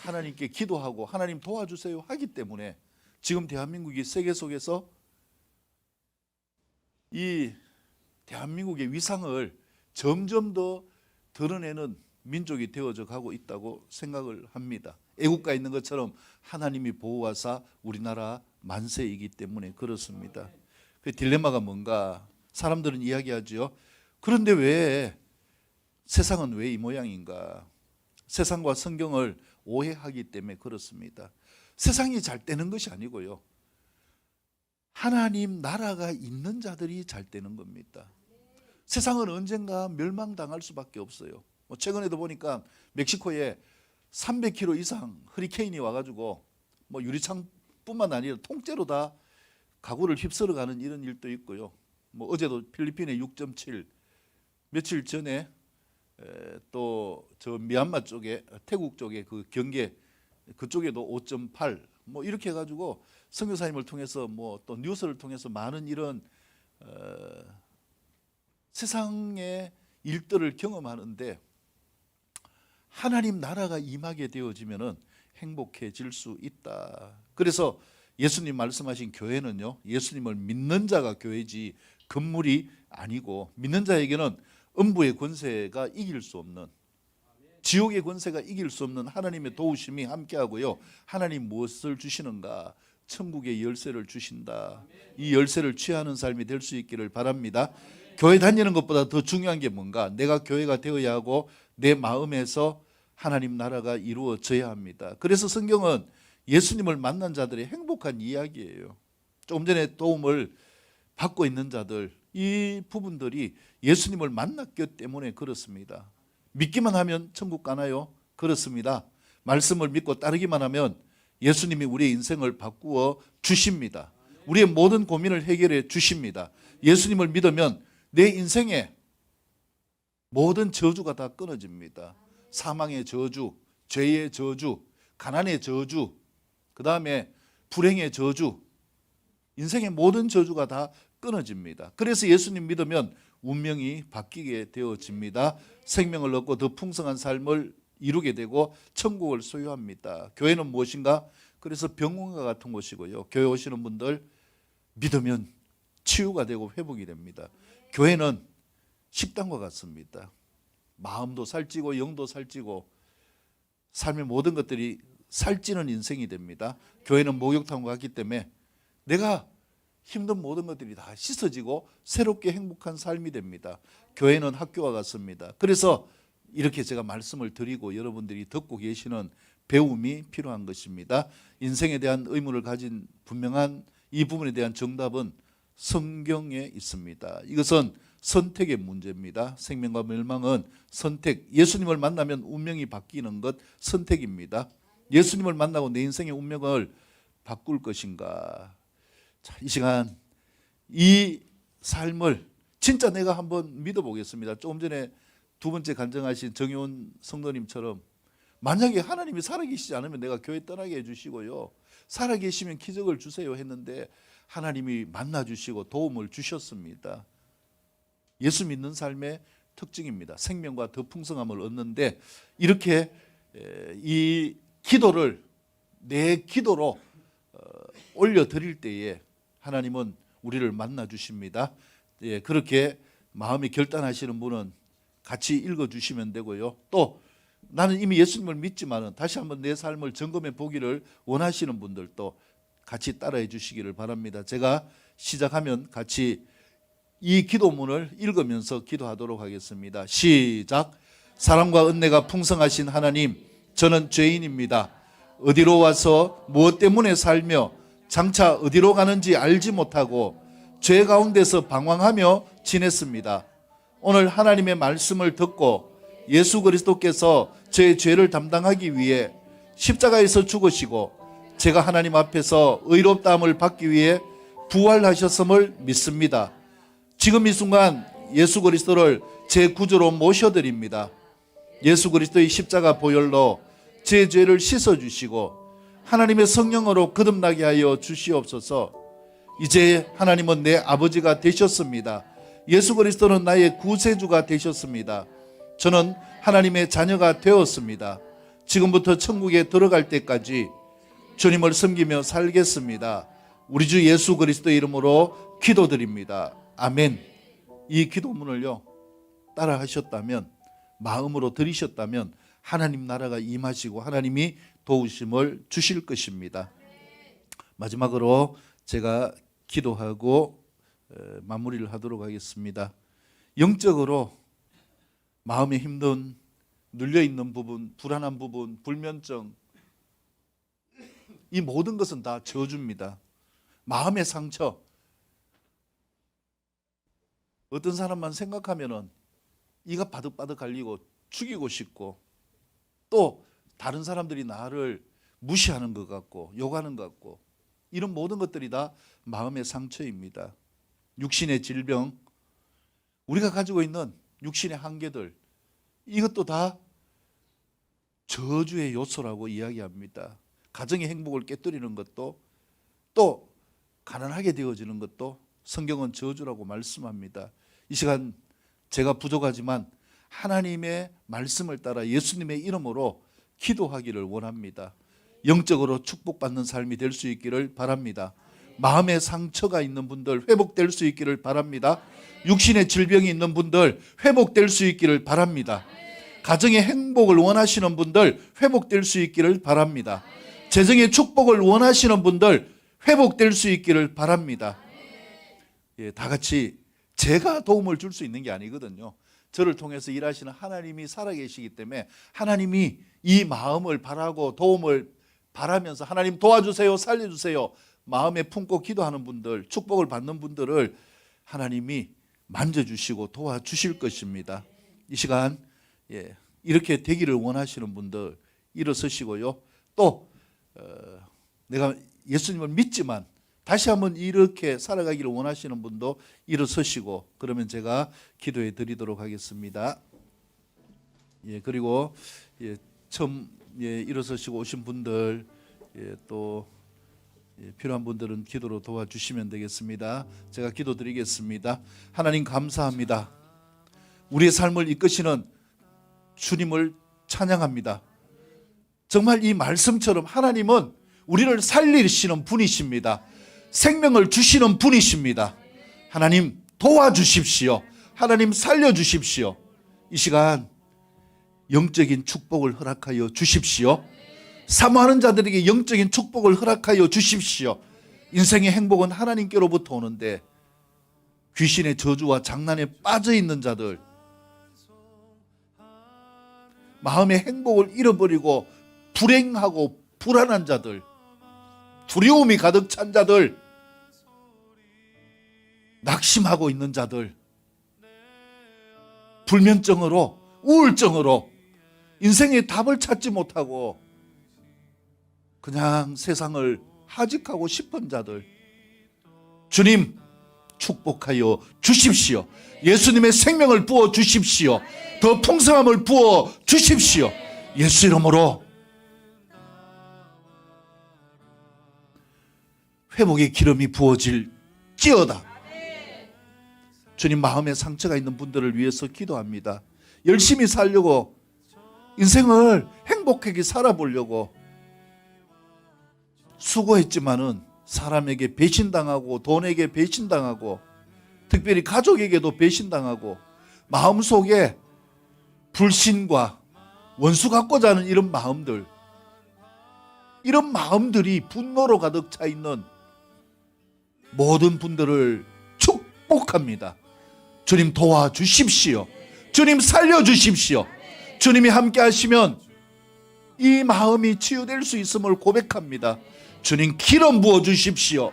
하나님께 기도하고 하나님 도와주세요 하기 때문에 지금 대한민국이 세계 속에서 이 대한민국의 위상을 점점 더 드러내는 민족이 되어져 가고 있다고 생각을 합니다. 애국가에 있는 것처럼 하나님이 보호하사 우리나라 만세이기 때문에 그렇습니다. 그 딜레마가 뭔가? 사람들은 이야기하죠. 그런데 왜 세상은 왜 이 모양인가? 세상과 성경을 오해하기 때문에 그렇습니다. 세상이 잘 되는 것이 아니고요. 하나님 나라가 있는 자들이 잘 되는 겁니다. 세상은 언젠가 멸망당할 수밖에 없어요. 최근에도 보니까 멕시코에 300km 이상 허리케인이 와가지고 유리창뿐만 아니라 통째로 다 가구를 휩쓸어가는 이런 일도 있고요. 어제도 필리핀에 6.7, 며칠 전에 또 저 미얀마 쪽에 태국 쪽에 그 경계 그쪽에도 5.8 이렇게 해가지고 선교사님을 통해서 또 뉴스를 통해서 많은 이런 세상의 일들을 경험하는데 하나님 나라가 임하게 되어지면은 행복해질 수 있다. 그래서 예수님 말씀하신 교회는요, 예수님을 믿는 자가 교회지 건물이 아니고 믿는 자에게는 음부의 권세가 이길 수 없는, 지옥의 권세가 이길 수 없는 하나님의 도우심이 함께하고요. 하나님 무엇을 주시는가? 천국의 열쇠를 주신다. 이 열쇠를 취하는 삶이 될 수 있기를 바랍니다. 교회 다니는 것보다 더 중요한 게 뭔가? 내가 교회가 되어야 하고 내 마음에서 하나님 나라가 이루어져야 합니다. 그래서 성경은 예수님을 만난 자들의 행복한 이야기예요. 조금 전에 도움을 받고 있는 자들, 이 부분들이 예수님을 만났기 때문에 그렇습니다. 믿기만 하면 천국 가나요? 그렇습니다. 말씀을 믿고 따르기만 하면 예수님이 우리의 인생을 바꾸어 주십니다. 우리의 모든 고민을 해결해 주십니다. 예수님을 믿으면 내 인생에 모든 저주가 다 끊어집니다. 사망의 저주, 죄의 저주, 가난의 저주, 그 다음에 불행의 저주, 인생의 모든 저주가 다 끊어집니다. 그래서 예수님 믿으면 운명이 바뀌게 되어집니다. 생명을 얻고 더 풍성한 삶을 이루게 되고 천국을 소유합니다. 교회는 무엇인가? 그래서 병원과 같은 곳이고요. 교회 오시는 분들 믿으면 치유가 되고 회복이 됩니다. 교회는 식당과 같습니다. 마음도 살찌고 영도 살찌고 삶의 모든 것들이 살찌는 인생이 됩니다. 교회는 목욕탕과 같기 때문에 내가 힘든 모든 것들이 다 씻어지고 새롭게 행복한 삶이 됩니다. 교회는 학교와 같습니다. 그래서 이렇게 제가 말씀을 드리고 여러분들이 듣고 계시는 배움이 필요한 것입니다. 인생에 대한 의문을 가진 분명한 이 부분에 대한 정답은 성경에 있습니다. 이것은 선택의 문제입니다. 생명과 멸망은 선택. 예수님을 만나면 운명이 바뀌는 것 선택입니다. 예수님을 만나고 내 인생의 운명을 바꿀 것인가? 자, 이 시간 이 삶을 진짜 내가 한번 믿어보겠습니다. 조금 전에 두 번째 간증하신 정효원 성도님처럼 만약에 하나님이 살아계시지 않으면 내가 교회 떠나게 해주시고요, 살아계시면 기적을 주세요 했는데 하나님이 만나주시고 도움을 주셨습니다. 예수 믿는 삶의 특징입니다. 생명과 더 풍성함을 얻는데 이렇게 이 기도를 내 기도로 올려드릴 때에 하나님은 우리를 만나주십니다. 예, 그렇게 마음이 결단하시는 분은 같이 읽어주시면 되고요. 또 나는 이미 예수님을 믿지만은 다시 한번 내 삶을 점검해 보기를 원하시는 분들도 같이 따라해 주시기를 바랍니다. 제가 시작하면 같이 이 기도문을 읽으면서 기도하도록 하겠습니다. 시작. 사랑과 은혜가 풍성하신 하나님, 저는 죄인입니다. 어디로 와서 무엇 때문에 살며 장차 어디로 가는지 알지 못하고 죄 가운데서 방황하며 지냈습니다. 오늘 하나님의 말씀을 듣고 예수 그리스도께서 제 죄를 담당하기 위해 십자가에서 죽으시고 제가 하나님 앞에서 의롭다함을 받기 위해 부활하셨음을 믿습니다. 지금 이 순간 예수 그리스도를 제 구주로 모셔드립니다. 예수 그리스도의 십자가 보혈로 제 죄를 씻어주시고 하나님의 성령으로 거듭나게 하여 주시옵소서. 이제 하나님은 내 아버지가 되셨습니다. 예수 그리스도는 나의 구세주가 되셨습니다. 저는 하나님의 자녀가 되었습니다. 지금부터 천국에 들어갈 때까지 주님을 섬기며 살겠습니다. 우리 주 예수 그리스도의 이름으로 기도드립니다. 아멘. 이 기도문을요 따라 하셨다면, 마음으로 들으셨다면 하나님 나라가 임하시고 하나님이 도우심을 주실 것입니다. 마지막으로 제가 기도하고 마무리를 하도록 하겠습니다. 영적으로 마음에 힘든, 눌려있는 부분, 불안한 부분, 불면증, 이 모든 것은 다 저주입니다. 마음의 상처. 어떤 사람만 생각하면은 이가 바득바득 갈리고 죽이고 싶고, 또 다른 사람들이 나를 무시하는 것 같고 욕하는 것 같고, 이런 모든 것들이 다 마음의 상처입니다. 육신의 질병, 우리가 가지고 있는 육신의 한계들, 이것도 다 저주의 요소라고 이야기합니다. 가정의 행복을 깨뜨리는 것도, 또 가난하게 되어지는 것도 성경은 저주라고 말씀합니다. 이 시간 제가 부족하지만 하나님의 말씀을 따라 예수님의 이름으로 기도하기를 원합니다. 영적으로 축복받는 삶이 될 수 있기를 바랍니다. 마음의 상처가 있는 분들 회복될 수 있기를 바랍니다. 육신의 질병이 있는 분들 회복될 수 있기를 바랍니다. 가정의 행복을 원하시는 분들 회복될 수 있기를 바랍니다. 재정의 축복을 원하시는 분들 회복될 수 있기를 바랍니다. 다 같이 제가 도움을 줄 수 있는 게 아니거든요. 저를 통해서 일하시는 하나님이 살아계시기 때문에 하나님이 이 마음을 바라고 도움을 바라면서 하나님 도와주세요, 살려주세요 마음에 품고 기도하는 분들, 축복을 받는 분들을 하나님이 만져주시고 도와주실 것입니다. 이 시간 이렇게 되기를 원하시는 분들 일어서시고요. 또 내가 예수님을 믿지만 다시 한번 이렇게 살아가기를 원하시는 분도 일어서시고, 그러면 제가 기도해 드리도록 하겠습니다. 그리고 처음 일어서시고 오신 분들, 또 필요한 분들은 기도로 도와주시면 되겠습니다. 제가 기도 드리겠습니다. 하나님 감사합니다. 우리의 삶을 이끄시는 주님을 찬양합니다. 정말 이 말씀처럼 하나님은 우리를 살리시는 분이십니다. 생명을 주시는 분이십니다. 하나님 도와주십시오. 하나님 살려주십시오. 이 시간 영적인 축복을 허락하여 주십시오. 사모하는 자들에게 영적인 축복을 허락하여 주십시오. 인생의 행복은 하나님께로부터 오는데 귀신의 저주와 장난에 빠져 있는 자들, 마음의 행복을 잃어버리고 불행하고 불안한 자들, 두려움이 가득 찬 자들, 낙심하고 있는 자들, 불면증으로, 우울증으로 인생의 답을 찾지 못하고 그냥 세상을 하직하고 싶은 자들, 주님 축복하여 주십시오. 예수님의 생명을 부어 주십시오. 더 풍성함을 부어 주십시오. 예수 이름으로 회복의 기름이 부어질지어다. 주님, 마음에 상처가 있는 분들을 위해서 기도합니다. 열심히 살려고, 인생을 행복하게 살아보려고 수고했지만은 사람에게 배신당하고 돈에게 배신당하고 특별히 가족에게도 배신당하고 마음속에 불신과 원수 갖고자 하는 이런 마음들이 분노로 가득 차 있는 모든 분들을 축복합니다. 주님 도와주십시오. 주님 살려주십시오. 주님이 함께 하시면 이 마음이 치유될 수 있음을 고백합니다. 주님 기름 부어주십시오.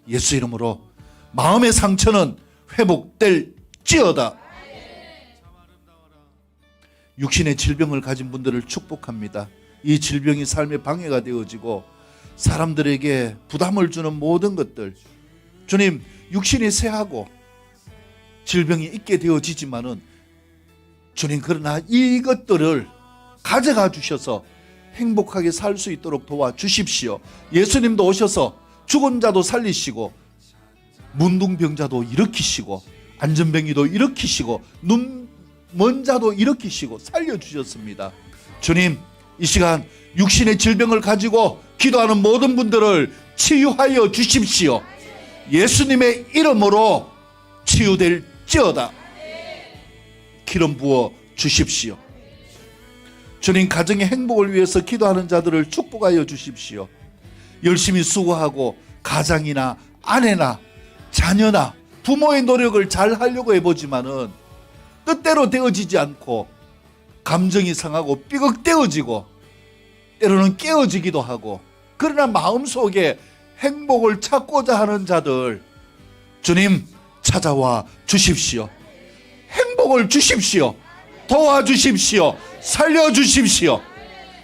예수 이름으로 마음의 상처는 회복될지어다. 육신의 질병을 가진 분들을 축복합니다. 이 질병이 삶의 방해가 되어지고 사람들에게 부담을 주는 모든 것들, 주님, 육신이 쇠하고 질병이 있게 되어지지만은 주님, 그러나 이것들을 가져가 주셔서 행복하게 살 수 있도록 도와주십시오. 예수님도 오셔서 죽은 자도 살리시고 문둥병자도 일으키시고 안전병이도 일으키시고 눈 먼 자도 일으키시고 살려주셨습니다. 주님, 이 시간 육신의 질병을 가지고 기도하는 모든 분들을 치유하여 주십시오. 예수님의 이름으로 치유될지어다. 기름 부어 주십시오. 주님, 가정의 행복을 위해서 기도하는 자들을 축복하여 주십시오. 열심히 수고하고 가장이나 아내나 자녀나 부모의 노력을 잘 하려고 해보지만은 뜻대로 되어지지 않고 감정이 상하고 삐걱대어지고 때로는 깨어지기도 하고, 그러나 마음속에 행복을 찾고자 하는 자들, 주님 찾아와 주십시오. 행복을 주십시오. 도와주십시오. 살려주십시오.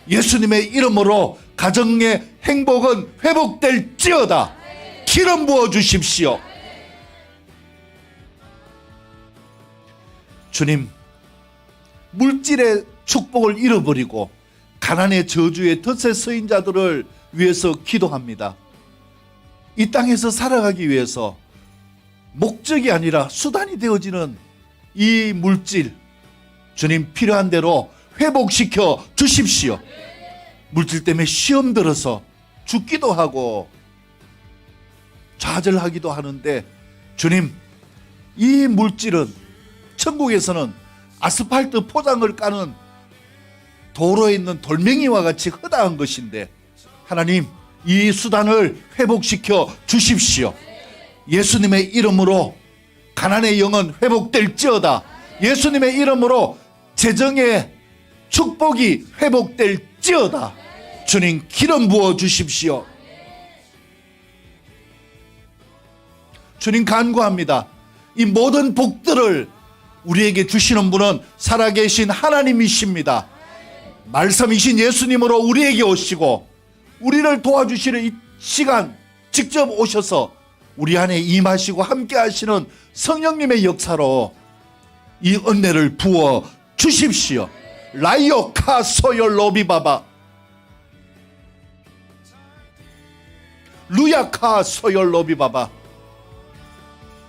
예수님의 이름으로 가정의 행복은 회복될지어다. 기름 부어 주십시오. 주님, 물질의 축복을 잃어버리고 가난의 저주의 덫에 서인 자들을 위해서 기도합니다. 이 땅에서 살아가기 위해서 목적이 아니라 수단이 되어지는 이 물질, 주님 필요한 대로 회복시켜 주십시오. 물질 때문에 시험 들어서 죽기도 하고 좌절하기도 하는데, 주님, 이 물질은 천국에서는 아스팔트 포장을 까는 도로에 있는 돌멩이와 같이 허다한 것인데, 하나님, 이 수단을 회복시켜 주십시오. 예수님의 이름으로 가난의 영은 회복될지어다. 예수님의 이름으로 재정의 축복이 회복될지어다. 주님, 기름 부어 주십시오. 주님, 간구합니다. 이 모든 복들을 우리에게 주시는 분은 살아계신 하나님이십니다. 말씀이신 예수님으로 우리에게 오시고 우리를 도와주시는 이 시간 직접 오셔서 우리 안에 임하시고 함께 하시는 성령님의 역사로 이 은혜를 부어 주십시오. 라이오카 소열 로비바바 루야카 소열 로비바바.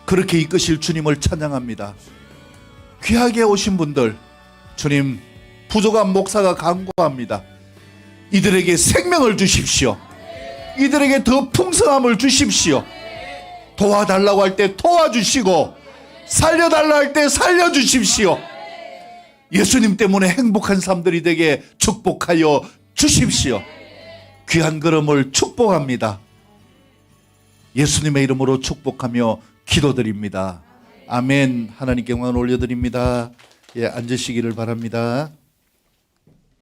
그렇게 이끄실 주님을 찬양합니다. 귀하게 오신 분들, 주님, 부족한 목사가 간구합니다. 이들에게 생명을 주십시오. 이들에게 더 풍성함을 주십시오. 도와달라고 할 때 도와주시고 살려달라고 할 때 살려주십시오. 예수님 때문에 행복한 삶들이 되게 축복하여 주십시오. 귀한 걸음을 축복합니다. 예수님의 이름으로 축복하며 기도드립니다. 아멘. 하나님께 영광을 올려드립니다. 예, 앉으시기를 바랍니다.